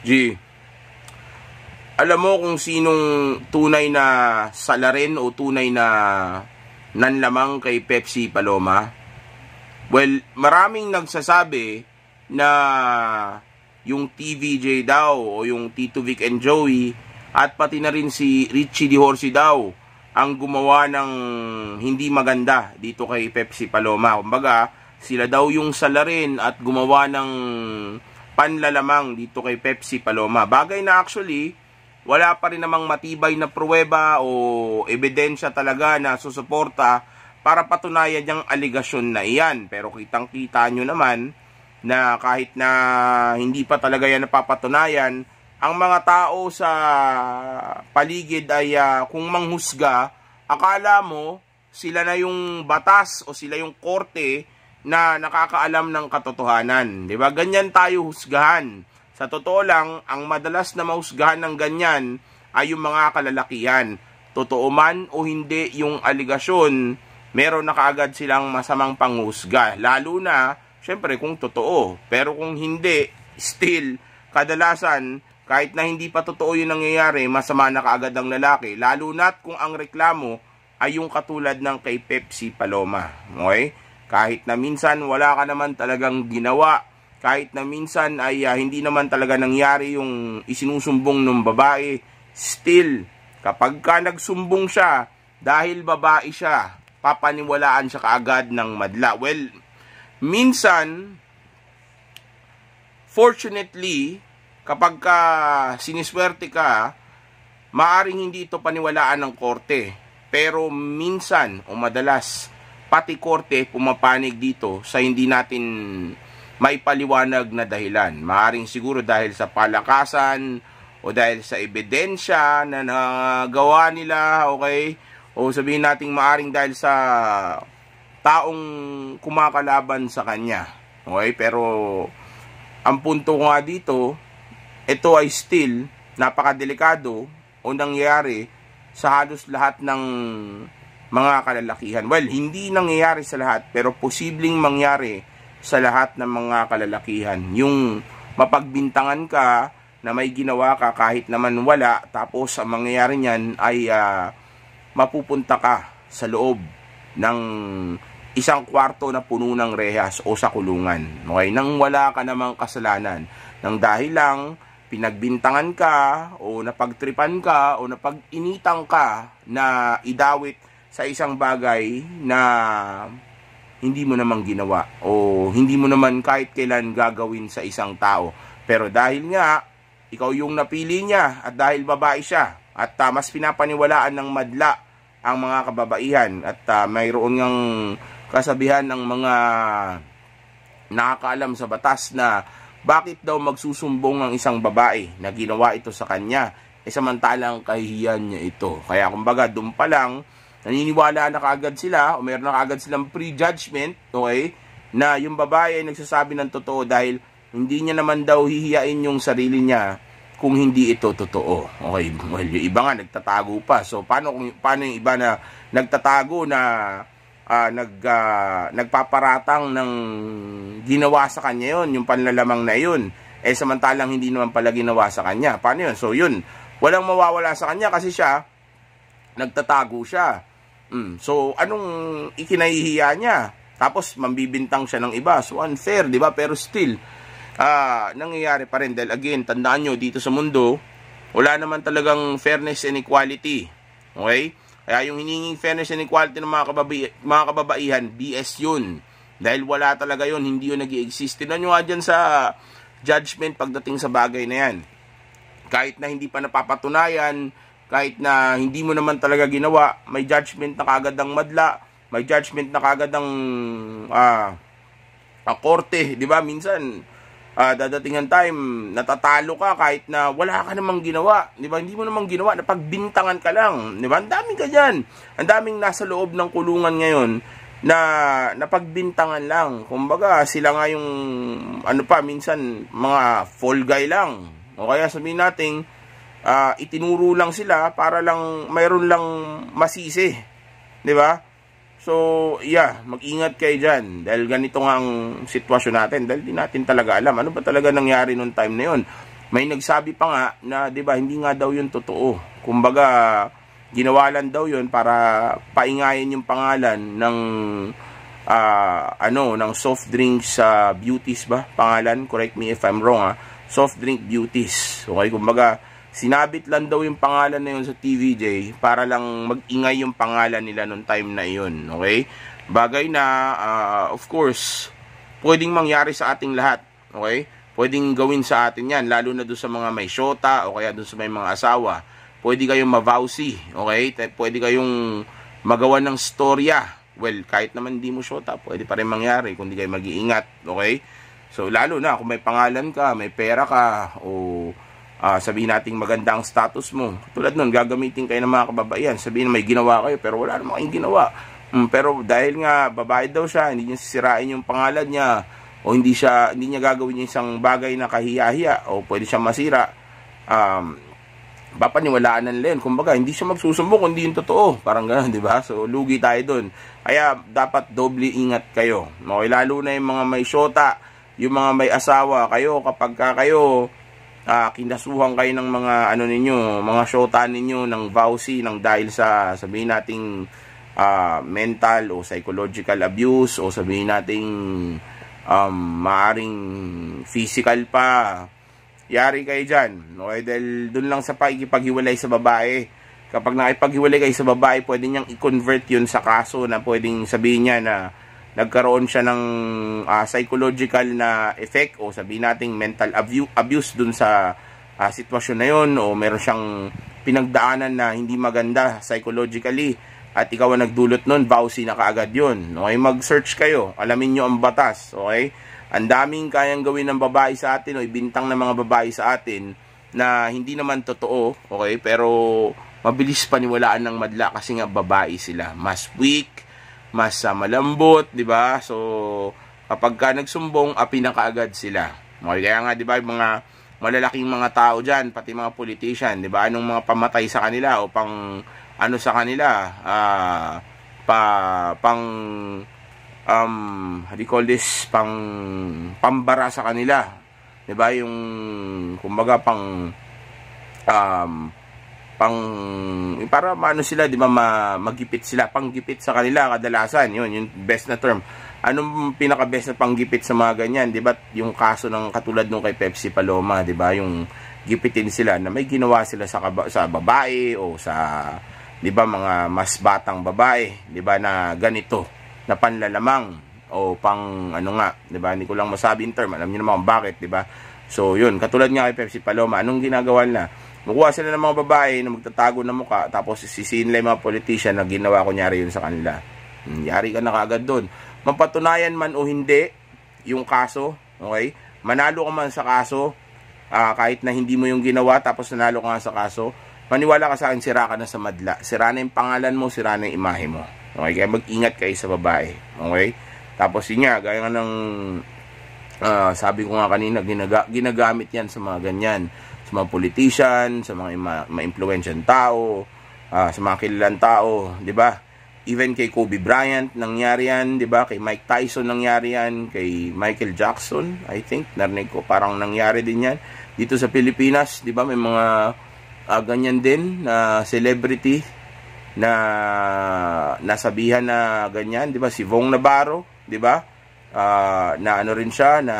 G, alam mo kung sinong tunay na salarin o tunay na nanlamang kay Pepsi Paloma? Well, maraming nagsasabi na yung TVJ daw o yung Tito Vic and Joey at pati na rin si Richie Di Horsi daw ang gumawa ng hindi maganda dito kay Pepsi Paloma. Kumbaga, sila daw yung salarin at gumawa ng panlalamang dito kay Pepsi Paloma. Bagay na actually, wala pa rin namang matibay na pruweba o ebidensya talaga na susuporta para patunayan yung aligasyon na iyan. Pero kitang-kita nyo naman na kahit na hindi pa talaga yan napapatunayan, ang mga tao sa paligid ay kung manghusga, akala mo sila na yung batas o sila yung korte na nakakaalam ng katotohanan. Diba? Ganyan tayo husgahan. Sa totoo lang, ang madalas na mahusgahan ng ganyan ay yung mga kalalakihan. Totoo man o hindi yung aligasyon, meron na kaagad silang masamang panghusga. Lalo na, syempre kung totoo. Pero kung hindi, still, kadalasan, kahit na hindi pa totoo yung nangyayari, masama na kaagad ang lalaki. Lalo na't kung ang reklamo ay yung katulad ng kay Pepsi Paloma. Okay? Kahit na minsan wala ka naman talagang ginawa, kahit na minsan ay hindi naman talaga nangyari yung isinusumbong ng babae, still, kapag ka nagsumbong siya, dahil babae siya, papaniwalaan siya kaagad ng madla. Well, minsan, fortunately, kapag ka siniswerte ka, maaring hindi ito paniwalaan ng korte. Pero minsan o madalas, pati korte pumapanig dito sa hindi natin may paliwanag na dahilan. Maaring siguro dahil sa palakasan o dahil sa ebidensya na nagawa nila, okay? O sabihin natin maaring dahil sa taong kumakalaban sa kanya. Okay? Pero ang punto ko nga dito, ito ay still napakadelikado o nangyayari sa halos lahat ng mga kalalakihan. Well, hindi nangyayari sa lahat, pero posibleng mangyari sa lahat ng mga kalalakihan. Yung mapagbintangan ka na may ginawa ka kahit naman wala, tapos ang mangyayari niyan ay mapupunta ka sa loob ng isang kwarto na puno ng rehas o sa kulungan. Okay? Nang wala ka namang kasalanan. Nang dahil lang pinagbintangan ka o napagtripan ka o napag-initang ka na idawit sa isang bagay na hindi mo naman ginawa o hindi mo naman kahit kailan gagawin sa isang tao. Pero dahil nga, ikaw yung napili niya at dahil babae siya at mas pinapaniwalaan ng madla ang mga kababaihan at mayroon ngang kasabihan ng mga nakakaalam sa batas na bakit daw magsusumbong ang isang babae na ginawa ito sa kanya samantalang kahihiyan niya ito. Kaya kumbaga doon pa lang naniniwala na kaagad sila o meron na kaagad silang prejudgment, okay, na yung babae ay nagsasabi ng totoo dahil hindi niya naman daw hihiyain yung sarili niya kung hindi ito totoo. Okay, well, yung iba nga nagtatago pa. So paano yung iba na nagtatago na nagpaparatang ng ginawa sa kanya yon, yung panlalamang na yun, samantalang hindi naman pala ginawa sa kanya. Paano yun? So yun, walang mawawala sa kanya kasi siya nagtatago siya. So, anong ikinahihiya niya? Tapos, mambibintang siya ng iba. So, unfair, di ba? Pero still, nangyayari pa rin. Dahil again, tandaan nyo, dito sa mundo, wala naman talagang fairness and equality. Okay? Kaya yung hininging fairness and equality ng mga kababaihan, BS yun. Dahil wala talaga yun, hindi yun nag-i-exist. Tignan nyo nga dyan sa judgment pagdating sa bagay na yan. Kahit na hindi pa napapatunayan, kahit na hindi mo naman talaga ginawa, may judgment na kagad ang madla, may judgment na kagad ang korte, di ba? Minsan, dadating ang time, natatalo ka kahit na wala ka namang ginawa, di ba? Hindi mo namang ginawa, napagbintangan ka lang, di ba? Ang daming ganyan. Ang daming nasa loob ng kulungan ngayon na napagbintangan lang. Kumbaga, sila nga yung, minsan, mga fall guy lang. O kaya sabihin natin, itinuro lang sila para lang mayroon lang masisi, 'di ba? So, yeah, mag-ingat kayo dyan. Dahil ganito nga ang sitwasyon natin. Dahil di natin talaga alam. Ano ba talaga nangyari nung time na yun? May nagsabi pa nga na, di ba, hindi nga daw yun totoo. Kumbaga, ginawa lang daw yun para paingayin yung pangalan ng, ng soft drinks beauties ba? Pangalan, correct me if I'm wrong ha. Soft drink beauties. Okay, kumbaga, sinabit lang daw yung pangalan na yun sa TVJ para lang mag-ingay yung pangalan nila nung time na yun. Okay? Bagay na, of course, pwedeng mangyari sa ating lahat. Okay? Pwedeng gawin sa atin yan, lalo na doon sa mga may syota o kaya doon sa may mga asawa. Pwede kayong mavowsy. Okay? Pwede kayong magawa ng storya. Well, kahit naman di mo syota, pwede pa rin mangyari kung di kayo mag-iingat. Okay? So, lalo na kung may pangalan ka, may pera ka, o sabihin nating maganda ang status mo. Tulad nun, gagamitin kayo ng mga kababaihan. Sabihin na may ginawa kayo, pero wala namang kayong ginawa. Pero dahil nga, babae daw siya, hindi niya sisirain yung pangalan niya, o hindi niya gagawin yung isang bagay na kahiya-hiya, o pwede siyang masira, papaniwalaan ng len. Kumbaga, hindi siya magsusumbong kung hindi yung totoo. Parang gano'n, di ba? So, lugi tayo dun. Kaya, dapat doble ingat kayo. Okay, lalo na yung mga may syota, yung mga may asawa, kayo, kapag kayo, kinasuhan kayo ng mga mga syota ninyo ng vowsy ng dahil sa sabihin nating mental o psychological abuse o sabihin nating maaring physical pa, yari kayo dyan. Okay? Dahil dun lang sa pakikipaghiwalay sa babae. Kapag nakipaghiwalay kayo sa babae, pwede niyang i-convert yun sa kaso na pwedeng sabihin niya na nagkaroon siya ng psychological na effect o sabihin nating mental abuse dun sa sitwasyon na yun, o meron siyang pinagdaanan na hindi maganda psychologically at ikaw ang nagdulot nun, vowsy na kaagad yun. Okay, mag-search kayo, alamin nyo ang batas. Okay, ang daming kayang gawin ng babae sa atin o ibintang ng mga babae sa atin na hindi naman totoo. Okay, pero mabilis paniwalaan ng madla kasi nga babae sila, mas weak, mas malambot, di ba? So, kapag ka nagsumbong, pinakaagad sila. Okay, kaya nga, di ba, yung mga malalaking mga tao dyan, pati mga politician, di ba? Anong mga pamatay sa kanila o pang, sa kanila, how do you call this? Pambara sa kanila. Di ba? Yung, kumbaga, para maano sila, di ba, magipit sila, panggipit sa kanila kadalasan, yun yung best na term. Anong pinaka best na panggipit sa mga ganyan, di ba? Yung kaso ng katulad nung kay Pepsi Paloma, di ba? Yung gipitin sila na may ginawa sila sa babae o sa, di ba, mga mas batang babae, di ba, na ganito, na panlalamang o pang di ba? Hindi ko lang masabi in term, alam niyo naman bakit, di ba? So, yun, katulad nga kay Pepsi Paloma, anong ginagawa na? Makuha sila ng mga babae na magtatago ng mukha, tapos sisihin nila yung mga politician na ginawa kunyari yun sa kanila. Yari ka na kaagad doon. Mapatunayan man o hindi yung kaso, okay? Manalo ka man sa kaso, kahit na hindi mo yung ginawa, tapos nanalo ka nga sa kaso, maniwala ka sa akin, sira ka na sa madla. Sira na yung pangalan mo, sira na yung imahe mo. Okay? Kaya mag-ingat kayo sa babae. Okay? Tapos yun nga, gaya nga ng sabi ko nga kanina, ginagamit yan sa mga ganyan. Mga politician, sa mga ma-influensyang tao, sa mga kilalang tao, 'di ba? Even kay Kobe Bryant nangyari yan, 'di ba? Kay Mike Tyson nangyari yan, kay Michael Jackson, I think, narinig ko parang nangyari din yan dito sa Pilipinas, 'di ba? May mga ganyan din na celebrity na nasabihan na ganyan, 'di ba? Si Vong Navarro, 'di ba? Na rin siya na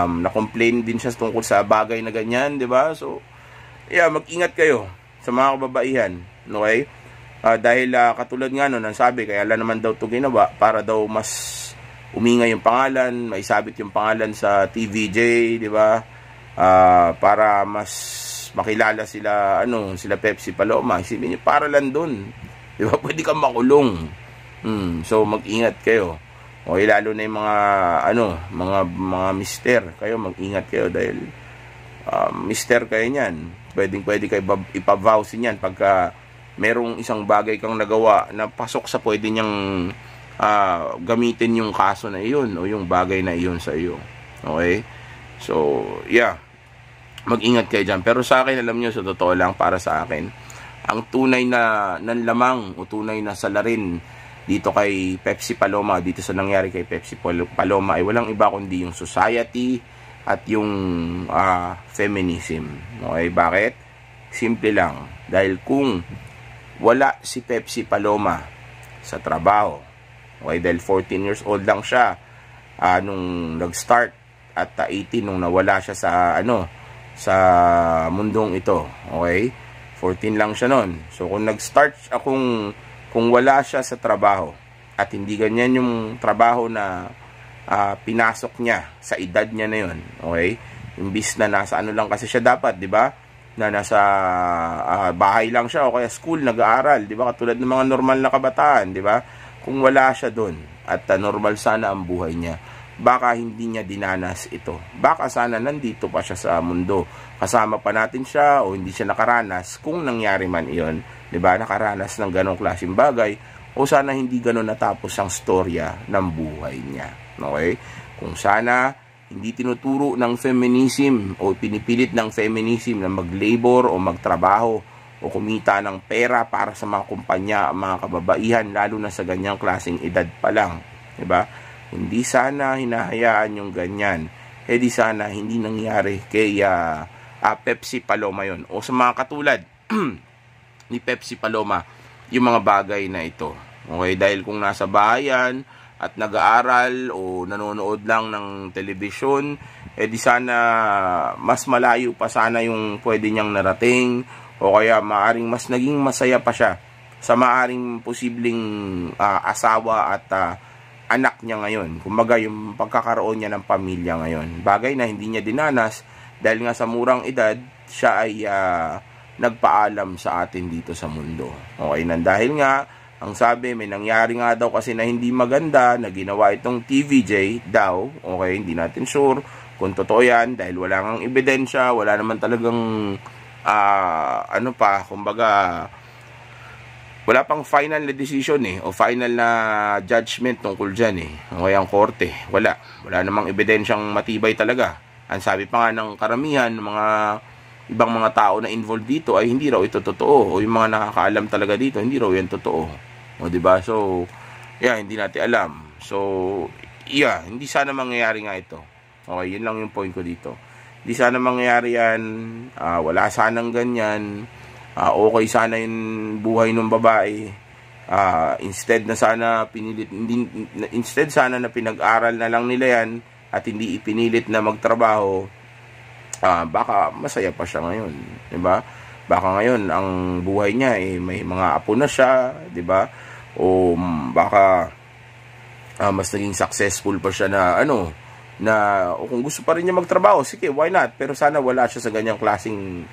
na-complain din siya tungkol sa bagay na ganyan, di ba? So, yeah, mag-ingat kayo sa mga kababaihan, okay? Dahil katulad nga nun, ang sabi, kaya lang naman daw ito ginawa para daw mas umingay yung pangalan, maisabit yung pangalan sa TVJ, di ba? Para mas makilala sila, sila Pepsi Paloma. Isipin niyo, para lang dun, di ba? Pwede kang makulong. So, mag-ingat kayo. Okay, lalo na yung mga mister, kayo mag-ingat kayo dahil mister kayo niyan. Pwede kayo ipavowsy niyan pagka merong isang bagay kang nagawa na pasok sa pwede niyang gamitin yung kaso na iyon o yung bagay na iyon sa iyo. Okay? So, yeah. Mag-ingat kayo dyan. Pero sa akin, alam nyo, sa totoo lang, para sa akin, ang tunay na nanlamang o tunay na salarin dito kay Pepsi Paloma, dito sa nangyari kay Pepsi Paloma ay walang iba kundi yung society at yung feminism. Okay, bakit? Simple lang. Dahil kung wala si Pepsi Paloma sa trabaho, okay, dahil 14 years old lang siya nung nag-start at 18 nung nawala siya sa sa mundong ito. Okay? 14 lang siya noon. So kung nag-start kung wala siya sa trabaho at hindi ganyan yung trabaho na pinasok niya sa edad niya na yon, okay? Imbis na nasa lang kasi siya dapat, 'di ba? Na nasa bahay lang siya o kaya school nag-aaral, 'di ba? Katulad ng mga normal na kabataan, 'di ba? Kung wala siya doon at normal sana ang buhay niya, baka hindi niya dinanas ito. Baka sana nandito pa siya sa mundo. Kasama pa natin siya o hindi siya nakaranas kung nangyari man iyon. 'Di ba? Nakaranas ng ganong klaseng bagay o sana hindi ganon natapos ang storya ng buhay niya. Okay? Kung sana hindi tinuturo ng feminism o pinipilit ng feminism na mag-labor o magtrabaho o kumita ng pera para sa mga kumpanya, mga kababaihan, lalo na sa ganyang klaseng edad pa lang. 'Di ba? Hindi sana hinahayaan yung ganyan. Di sana hindi nangyari kay Pepsi Paloma yon o sa mga katulad ni Pepsi Paloma yung mga bagay na ito. Okay, dahil kung nasa bayan at nag-aaral o nanonood lang ng telebisyon, di sana mas malayo pa sana yung pwede niyang narating o kaya maaring mas naging masaya pa siya sa maaring posibleng asawa at anak niya ngayon. Kumbaga yung pagkakaroon niya ng pamilya ngayon. Bagay na hindi niya dinanas dahil nga sa murang edad siya ay nagpaalam sa atin dito sa mundo. Okay, nang dahil nga ang sabi may nangyari nga daw kasi na hindi maganda na ginawa itong TVJ daw. Okay, hindi natin sure kung totoo yan dahil wala ngang ebidensya, wala naman talagang kumbaga wala pang final na decision o final na judgment tungkol dyan Okay, ang korte, wala namang ebidensyang matibay talaga. Ang sabi pa nga ng karamihan ng mga ibang mga tao na involved dito ay hindi raw ito totoo o yung mga nakakaalam talaga dito hindi raw yan totoo. O diba? So, hindi natin alam. So, hindi sana mangyayari nga ito. Okay, yun lang yung point ko dito. Hindi sana mangyayari yan, wala sanang ganyan. Okay sana yung buhay ng babae. Instead sana na pinag-aral na lang nila yan at hindi ipinilit na magtrabaho, baka masaya pa siya ngayon, 'di ba? Baka ngayon ang buhay niya may mga apo na siya, 'di ba? O baka mas naging successful pa siya na o kung gusto pa rin niya magtrabaho, sige, why not? Pero sana wala siya sa ganyang klaseng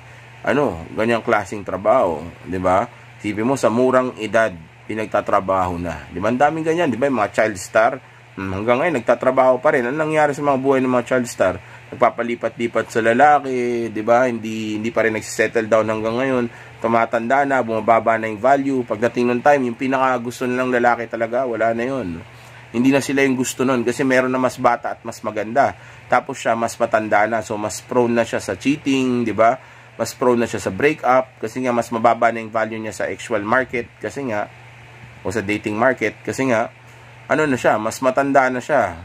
trabaho, 'di ba? Sabi mo sa murang edad pinagtatrabaho na. 'Di ba? Ang daming ganyan, 'di ba? Mga child star hanggang ngayon nagtatrabaho pa rin. Ano nangyari sa mga buhay ng mga child star? Nagpapalipat-lipat sa lalaki, 'di ba? Hindi pa rin nagse-settle down hanggang ngayon. Tumatanda na, bumababa na yung value. Pagdating ng time, yung pinaka gusto nilang lalaki talaga, wala na 'yon. Hindi na sila yung gusto nun kasi meron na mas bata at mas maganda. Tapos siya mas matanda na, so mas prone na siya sa cheating, 'di ba? Mas prone na siya sa breakup kasi nga mas mababa na yung value niya sa actual market kasi nga o sa dating market kasi nga na siya, mas matanda na siya.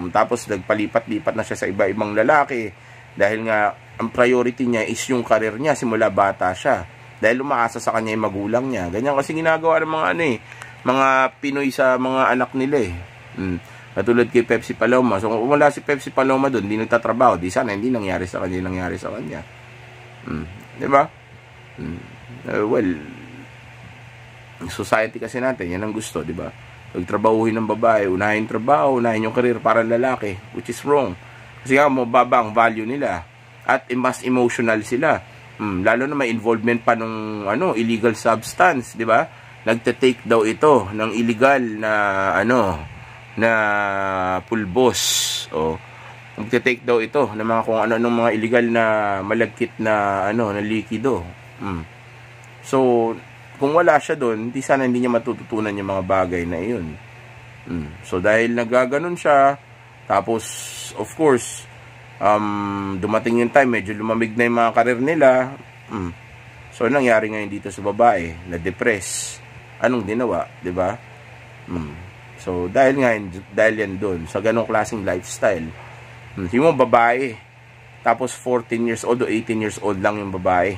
Tapos nagpalipat-lipat na siya sa iba-ibang lalaki dahil nga ang priority niya is yung career niya simula bata siya. Dahil umaasa sa kanya yung magulang niya. Ganyan kasi ginagawa ng mga mga Pinoy sa mga anak nila Katulad kay Pepsi Paloma. So kung wala si Pepsi Paloma doon, hindi nagtatrabaho, di sana hindi nangyari sa kanya, di ba? Well, society kasi natin, yan ang gusto, di ba? Pagtrabahuhin ng babae, unahin trabaho, unahin yung career para lalaki, which is wrong. Kasi nga, mababa ang value nila. At mas emotional sila. Lalo na may involvement pa ng illegal substance, di ba? Nagte-take daw ito ng illegal na na pulbos. O nagte-take daw ito ng mga kung ano-anong mga illegal na malagkit na na likido. So, kung wala siya doon, di sana hindi niya matututunan yung mga bagay na iyon. So, dahil nagaganon siya, tapos, of course, dumating yung time, medyo lumamig na yung mga karir nila. So, nangyari ngayon dito sa babae, na-depress. Anong ginawa, di ba? So, dahil yan doon, sa ganong klaseng lifestyle. Yung babae, tapos 14 years old o 18 years old lang yung babae.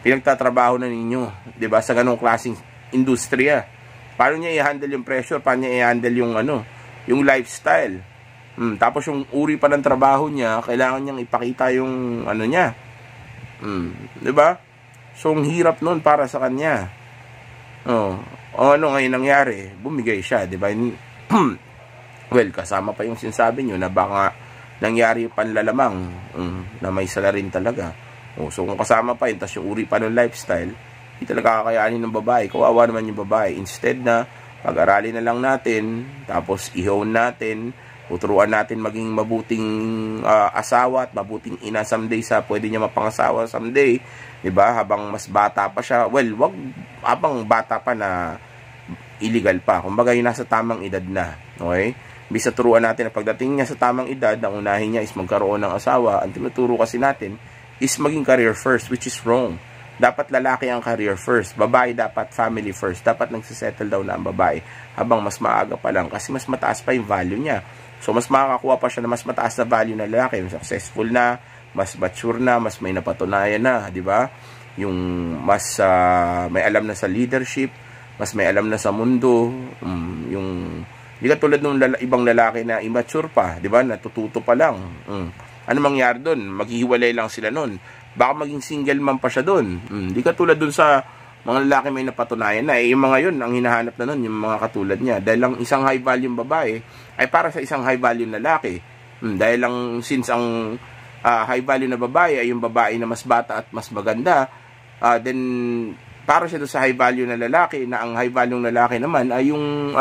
Pinagtatrabaho na ninyo, 'di ba? Sa ganong klaseng industriya. Paano niya i-handle yung pressure? Paano niya i-handle yung yung lifestyle? Tapos yung uri pa ng trabaho niya, kailangan niyang ipakita yung niya. 'Di ba? So, ang hirap noon para sa kanya. Ngayon nangyari? Bumigay siya, 'di ba? Well, kasama pa yung sinasabi niyo na baka nangyari yung panlalamang na may salarin talaga. So kung kasama pa yun, tas yung uri pa ng lifestyle, hindi talaga kakayanin ng babae. Kawawa naman yung babae. Instead na pag-aralin na lang natin, tapos i-hone natin, tuturuan natin maging mabuting asawa at mabuting ina someday sa pwede niya mapangasawa someday. Diba? Habang mas bata pa siya. Well, wag habang bata pa na illegal pa. Kumbaga yung nasa tamang edad na. Okay? Bisa turuan natin na pagdating niya sa tamang edad, ang unahin niya is magkaroon ng asawa. Ang tinuturo kasi natin is maging career first, which is wrong. Dapat lalaki ang career first. Babae dapat family first. Dapat nagsisettle down na ang babae habang mas maaga pa lang kasi mas mataas pa yung value niya. So, mas makakakuha pa siya na mas mataas na value na lalaki. Successful na, mas mature na, mas may napatunayan na, di ba? Yung mas may alam na sa leadership, mas may alam na sa mundo, yung hindi ka tulad ng ibang lalaki na immature pa, di ba? Natututo pa lang. Ano mangyari doon? Maghihiwalay lang sila noon. Baka maging single man pa siya doon. Hindi ka tulad doon sa mga lalaki may napatunayan na. Yung mga yun, ang hinahanap na noon, yung mga katulad niya. Dahil lang isang high value babae ay para sa isang high value lalaki. Dahil lang since ang high value na babae ay yung babae na mas bata at mas maganda, then para siya doon sa high value na lalaki, na ang high value ng lalaki naman ay yung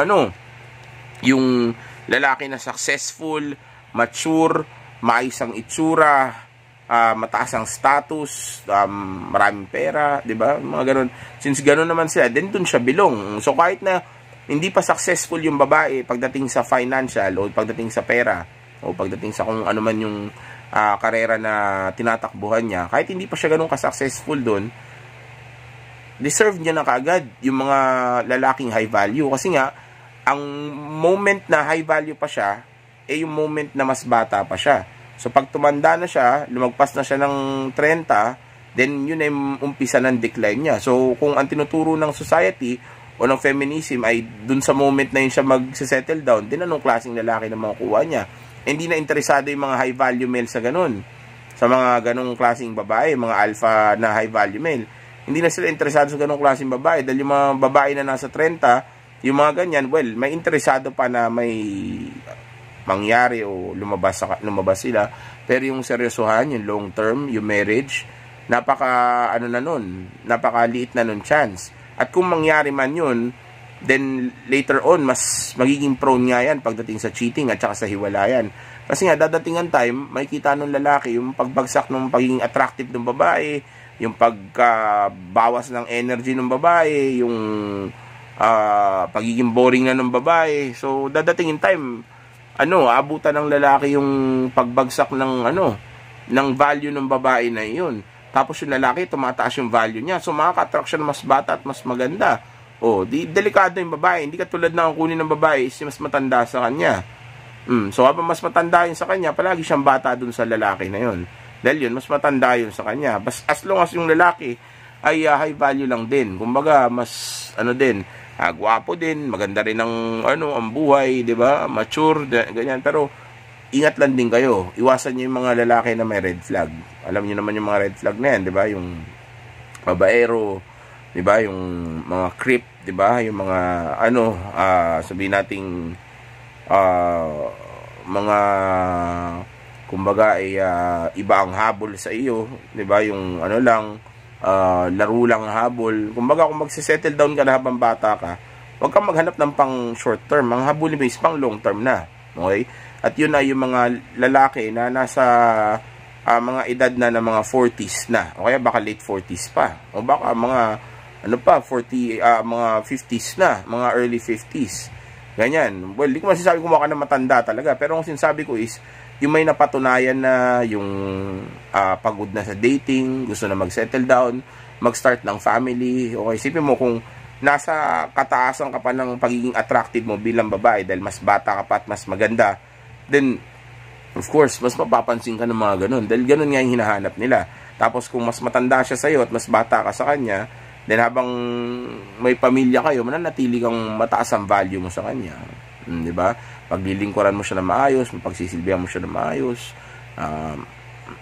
yung lalaki na successful, mature, maayos ang itsura, mataas ang status, maraming pera, 'di ba? Mga ganun. Since ganun naman siya, then dun siya belong. So kahit na hindi pa successful yung babae pagdating sa financial o pagdating sa pera o pagdating sa kung ano man yung karera na tinatakbuhan niya, kahit hindi pa siya ganun ka-successful dun, deserve niya na kaagad yung mga lalaking high value kasi nga ang moment na high value pa siya, yung moment na mas bata pa siya. So, pag tumanda na siya, lumagpas na siya ng 30, then yun ay umpisa ng decline niya. So, kung ang tinuturo ng society o ng feminism ay dun sa moment na yun siya mag-settle down, din anong klaseng lalaki na makukuha niya? Hindi na interesado yung mga high value male sa ganun. Sa mga ganung klaseng babae, mga alpha na high value male. Hindi na sila interesado sa ganung klaseng babae dahil yung mga babae na nasa 30, yung mga ganyan, well, may interesado pa na may mangyari o lumabas sila. Pero yung seryosohan, yung long term, yung marriage, napakaliit na nun chance. At kung mangyari man yun, then later on, mas magiging prone nga yan pagdating sa cheating at saka sa hiwalayan. Kasi nga, dadating ang time, makikita nung lalaki yung pagbagsak ng pagiging attractive ng babae, yung pagbawas ng energy ng babae, yung pagiging boring na ng babae. So, dadating in time, abutan ng lalaki yung pagbagsak ng ng value ng babae na yun. Tapos yung lalaki, tumataas yung value niya. So, makaka-attract siya ng mas bata at mas maganda. Delikado yung babae. Hindi katulad na ang kunin ng babae is mas matanda sa kanya. So, habang mas matanda yun sa kanya, palagi siyang bata dun sa lalaki na yun. Dahil yun, mas matanda yun sa kanya. As long as yung lalaki ay high value lang din. Kumbaga, mas gwapo din, maganda rin ang buhay, 'di ba? Mature, ganyan. Pero ingat lang din kayo. Iwasan niyo yung mga lalaki na may red flag. Alam niyo naman yung mga red flag na 'yan, 'di ba? Yung babaero, 'di ba? Yung mga creep, 'di ba? Yung mga sabihin nating mga kumbaga ay iba ang habol sa iyo, 'di ba? Yung laro lang habol. Kumbaga kung magse-settle down ka na habang bata ka, huwag kang maghanap ng pang short term. Ang habulin mo is pang long term na. Okay? At yun ay yung mga lalaki na nasa mga edad na ng mga 40s na. O kaya baka late 40s pa. O baka mga 40, mga 50s na, mga early 50s. Ganyan. Well, di ko masasabi kung mukha na matanda talaga. Pero ang sinasabi ko is, yung may napatunayan na yung pagod na sa dating, gusto na mag-settle down, mag-start ng family. Okay, isipin mo kung nasa kataasan ka pa ng pagiging attractive mo bilang babae dahil mas bata ka pa at mas maganda, then of course mas mapapansin ka ng mga ganun dahil ganun nga yung hinahanap nila. Tapos kung mas matanda siya sa'yo at mas bata ka sa kanya, then habang may pamilya kayo, mananatili kang mataas ang value mo sa kanya. Di ba? Paglilingkuran mo siya na maayos, pagsisilbihan mo siya na maayos,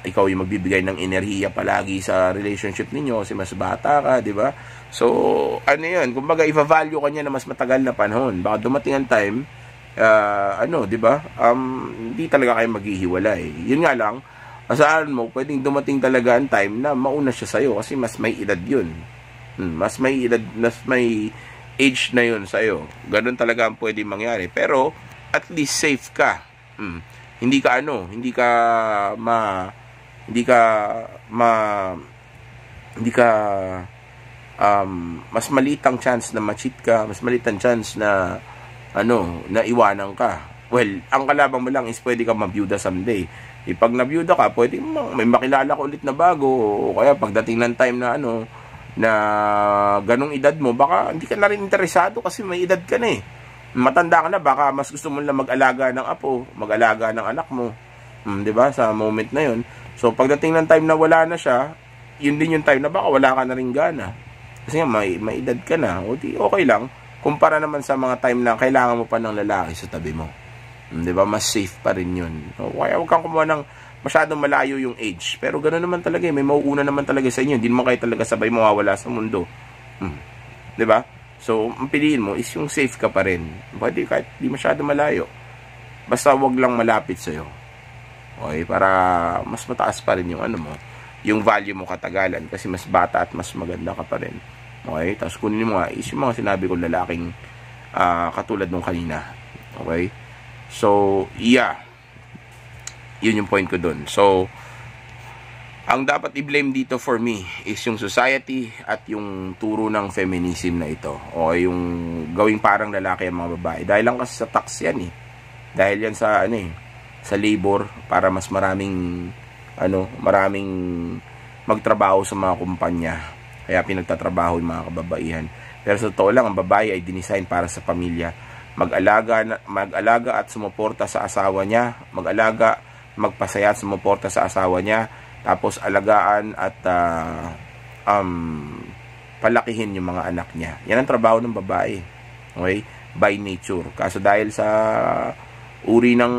ikaw yung magbibigay ng enerhiya palagi sa relationship ninyo kasi mas bata ka, di ba? So, ano yun? Kumbaga, i-value ka niya na mas matagal na panahon. Baka dumating ang time, di ba? Hindi talaga kayo maghihiwalay. Yun nga lang, asaan mo, pwedeng dumating talaga ang time na mauna siya sa'yo kasi mas may edad yun. Mas may edad, mas may age na yun sa'yo. Ganun talaga ang pwedeng mangyari. Pero, at least safe ka. Hindi ka mas maliit ang chance na ma-cheat ka, mas maliit ang chance na na iwanan ka. Well, ang kalaban mo lang is pwede ka mabiyuda someday. Pag nabiyuda ka, pwede may makilala ka ulit na bago, o kaya pagdating ng time na na ganong edad mo, baka hindi ka na rin interesado kasi may edad ka na eh. Matanda ka na, baka mas gusto mo lang mag-alaga ng apo, mag-alaga ng anak mo. 'Di ba? Sa moment na 'yon. So pagdating ng time na wala na siya, yun din yung time na baka wala ka na rin gana. Kasi nga may edad ka na, o di okay lang. Kumpara naman sa mga time na kailangan mo pa ng lalaki sa tabi mo. 'Di ba? Mas safe pa rin 'yun. So, kaya huwag kang kumuha ng masyadong malayo yung age. Pero ganoon naman talaga, may mauuna naman talaga sa inyo. Hindi naman kayo talaga sabay mawawala sa mundo. 'Di ba? So, ang piliin mo is yung safe ka pa rin. Pwede kahit di masyado malayo. Basta wag lang malapit sa'yo. Okay? Para mas mataas pa rin yung mo, yung value mo katagalan. Kasi mas bata at mas maganda ka pa rin. Okay? Tapos kunin mo nga is yung mga sinabi ko lalaking katulad nung kanina. Okay? So, yeah. Yun yung point ko dun. So, ang dapat i-blame dito for me is yung society at yung turo ng feminism na ito. O yung gawing parang lalaki ang mga babae. Dahil lang kasi sa tax yan eh. Dahil yan sa sa labor para mas maraming magtrabaho sa mga kumpanya. Kaya pinagtatrabaho yung mga kababaihan. Pero sa totoo lang, ang babae ay dinesign para sa pamilya. Mag-alaga at sumuporta sa asawa niya. Mag-alaga, magpasaya at sumuporta sa asawa niya. Tapos alagaan at palakihin yung mga anak niya. Yan ang trabaho ng babae. Okay? By nature. Kaso dahil sa uri ng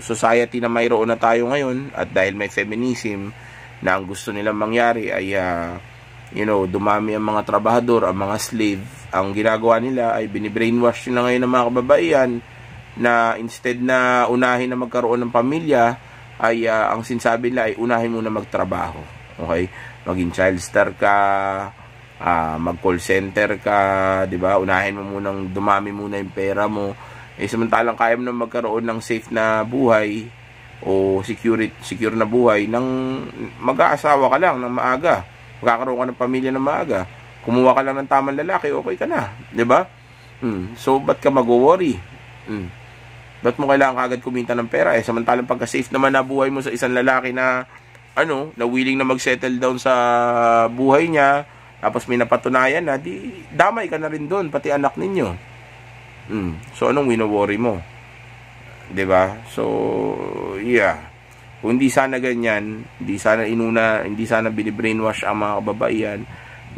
society na mayroon na tayo ngayon at dahil may feminism na ang gusto nilang mangyari ay dumami ang mga trabahador, ang mga slave. Ang ginagawa nila ay binibrainwash na ngayon ng mga kababaihan na instead na unahin na magkaroon ng pamilya, ay ang sinasabi nila ay unahin muna magtrabaho. Okay? Maging child star ka, mag-call center ka, 'di ba? Unahin mo munang dumami muna yung pera mo. Samantalang kaya mo na magkaroon ng safe na buhay o secure na buhay nang mag-aasawa ka lang ng maaga. Magkakaroon ka ng pamilya ng maaga. Kumuha ka lang ng tamang lalaki, okay ka na, 'di ba? So ba't ka mag-worry? Ba't mo kailangan kagad kumita ng pera samantalang pagka-safe naman na buhay mo sa isang lalaki na na willing na mag-settle down sa buhay niya, tapos may napatunayan na, di damay ka na rin doon, pati anak ninyo. So anong wino-worry mo? 'Di ba? So yeah. Kung hindi sana ganyan, hindi sana binibrainwash ang mga kababaihan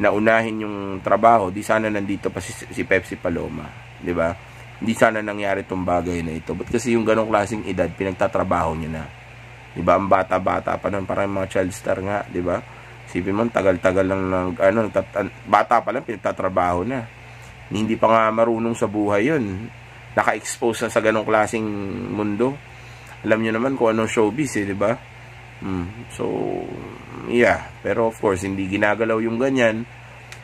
na unahin yung trabaho, di sana nandito pa si Pepsi Paloma, 'di ba? Hindi sana nangyari itong bagay na ito. But kasi yung ganong klaseng edad, pinagtatrabaho niya na. Diba? Ang bata-bata pa nun, parang mga child star nga, diba? Isipin mo, tagal-tagal lang bata pa lang, pinagtatrabaho na. Hindi pa nga marunong sa buhay yun. Naka-expose na sa ganong klaseng mundo. Alam nyo naman kung anong showbiz diba? So, yeah. Pero of course, hindi ginagalaw yung ganyan.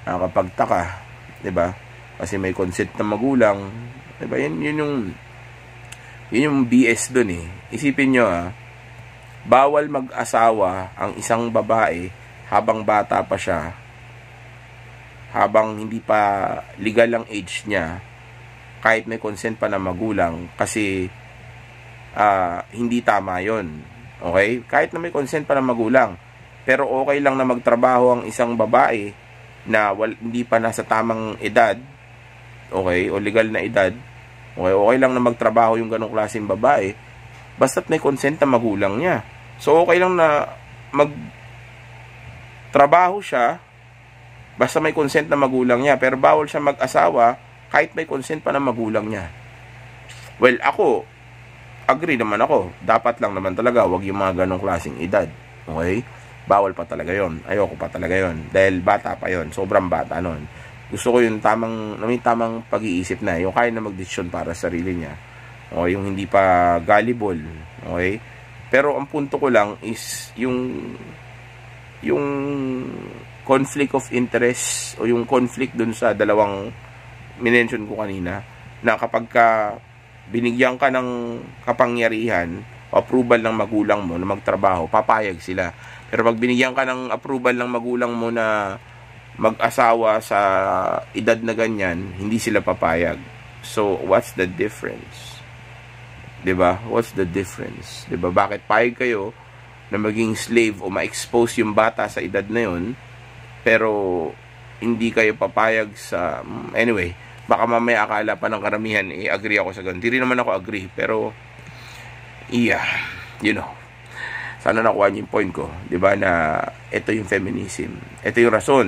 Nakakapagtaka, diba? Kasi may consent na magulang. Diba? Yun yung BS dun eh. Isipin nyo bawal mag-asawa ang isang babae habang bata pa siya, habang hindi pa legal ang age niya, kahit may consent pa na magulang, kasi hindi tama yon. Okay? Kahit na may consent pa na magulang, pero okay lang na magtrabaho ang isang babae na hindi pa nasa tamang edad, okay, o legal na edad, okay lang na magtrabaho yung ganong klaseng babae, basta't may consent na magulang niya. So, okay lang na magtrabaho siya, basta may consent na magulang niya, pero bawal siya mag-asawa kahit may consent pa ng magulang niya. Well, ako, agree naman ako. Dapat lang naman talaga, wag yung mga ganong klaseng edad. Okay? Bawal pa talaga yon. Ayoko pa talaga yon. Dahil bata pa yon. Sobrang bata nun. Gusto ko yung may tamang pag-iisip na. Yung kaya na mag-desisyon para sa sarili niya. Okay? Yung hindi pa gullible. Okay? Pero ang punto ko lang is yung conflict of interest o yung conflict dun sa dalawang minention ko kanina, na kapag binigyan ka ng kapangyarihan o approval ng magulang mo na magtrabaho, papayag sila. Pero pag binigyan ka ng approval ng magulang mo na mag-asawa sa edad na ganyan, hindi sila papayag. So, what's the difference? 'Di ba? What's the difference? 'Di ba? Bakit payag kayo na maging slave o ma-expose yung bata sa edad na yun, pero hindi kayo papayag sa... Anyway, baka mamaya akala pa ng karamihan, agree ako sa ganun. Hindi rin naman ako agree, pero yeah, you know. Sana nakuha niyo yung point ko, 'di ba, na ito yung feminism. Ito yung rason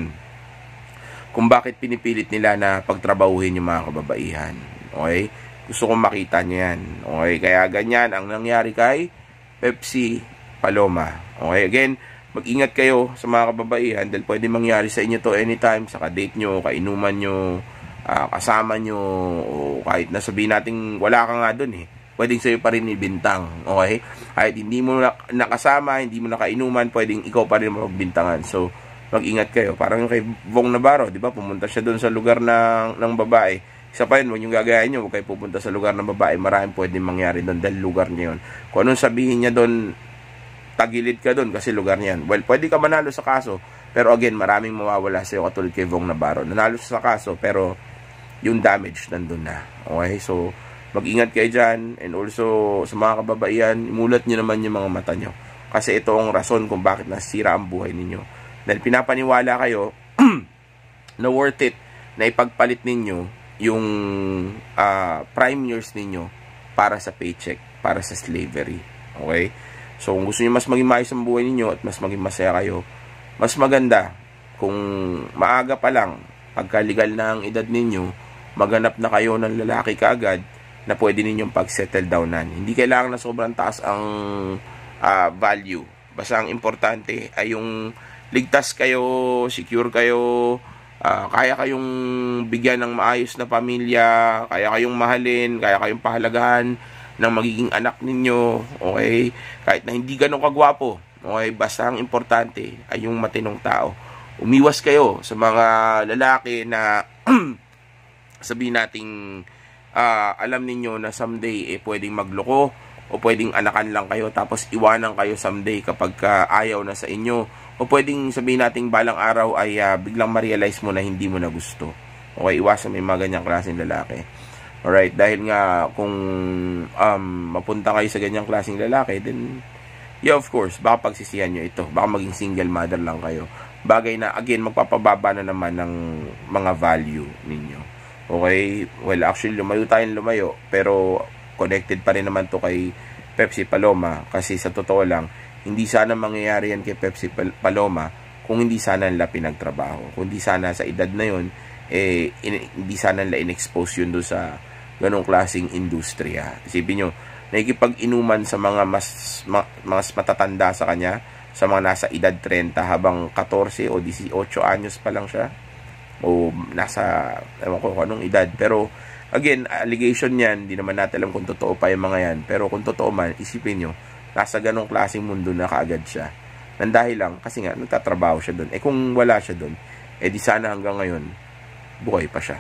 kung bakit pinipilit nila na pagtrabahuhin yung mga kababaihan. Okay? Gusto kong makita niyo yan. Okay? Kaya ganyan ang nangyari kay Pepsi Paloma. Okay? Again, mag-ingat kayo sa mga kababaihan dahil pwede mangyari sa inyo to anytime, sa kadate nyo, kainuman nyo, kasama nyo, o kahit nasabihin natin wala ka nga dun pwedeng sa'yo pa rin ibintang. Okay? Kahit hindi mo nakasama, hindi mo nakainuman, pwedeng ikaw pa rin magbintangan. So, mag-ingat kayo. Parang yung kay Vong Navarro, di ba? Pumunta siya doon sa lugar ng babae. Isa pa yun, huwag yung gagayahin nyo, huwag kayo pupunta sa lugar ng babae. Maraming pwedeng mangyari doon dahil lugar niya yun. Kung anong sabihin niya doon, tagilid ka doon kasi lugar niya yan. Well, pwede ka manalo sa kaso, pero again, maraming mawawala sa'yo katulad kay Vong Navarro. Nanalo siya sa kaso, pero yung damage nandun na. Okay? So, mag-ingat kayo dyan, and also sa mga kababaihan, imulat nyo naman yung mga mata nyo. Kasi ito ang rason kung bakit nasira ang buhay ninyo. Dahil pinapaniwala kayo na worth it na ipagpalit ninyo yung prime years ninyo para sa paycheck, para sa slavery. Okay? So, kung gusto nyo mas maging maayos ang buhay ninyo at mas maging masaya kayo, mas maganda kung maaga pa lang, pagka legal na ang edad ninyo, maghanap na kayo ng lalaki kaagad na pwede ninyong pag-settle downan. Hindi kailangan na sobrang taas ang value. Basta ang importante ay yung ligtas kayo, secure kayo, kaya kayong bigyan ng maayos na pamilya, kaya kayong mahalin, kaya kayong pahalagahan ng magiging anak ninyo, okay? Kahit na hindi ganun kagwapo, okay? Basta ang importante ay yung matinong tao. Umiwas kayo sa mga lalaki na sabihin nating alam ninyo na someday pwedeng magloko o pwedeng anakan lang kayo tapos iwanan kayo someday kapag ayaw na sa inyo, o pwedeng sabihin nating balang araw ay biglang ma-realize mo na hindi mo na gusto. Okay, iwasan may mga ganyang klaseng lalaki. Alright, dahil nga kung mapunta kayo sa ganyang klaseng lalaki, then yeah, of course, baka pagsisihan nyo ito, baka maging single mother lang kayo, bagay na again magpapababa na naman ng mga value ninyo. Okay, well actually lumayo, pero connected pa rin naman to kay Pepsi Paloma, kasi sa totoo lang, hindi sana mangyayari yan kay Pepsi Paloma kung hindi sana nila pinagtrabaho, kung hindi sana sa edad na yun, hindi sana nila in-expose yun doon sa ganong klaseng industriya. Isipin nyo, nakikipag-inuman sa mga mas matatanda sa kanya, sa mga nasa edad 30 habang 14 o 18 anyos pa lang siya, o nasa, ewan ko anong edad. Pero again, allegation yan, hindi naman natin alam kung totoo pa yung mga yan, pero kung totoo man, isipin nyo, nasa ganong klaseng mundo na kaagad siya, nang dahil lang, kasi nga, nagtatrabaho siya doon. Kung wala siya doon, di sana hanggang ngayon, buhay pa siya.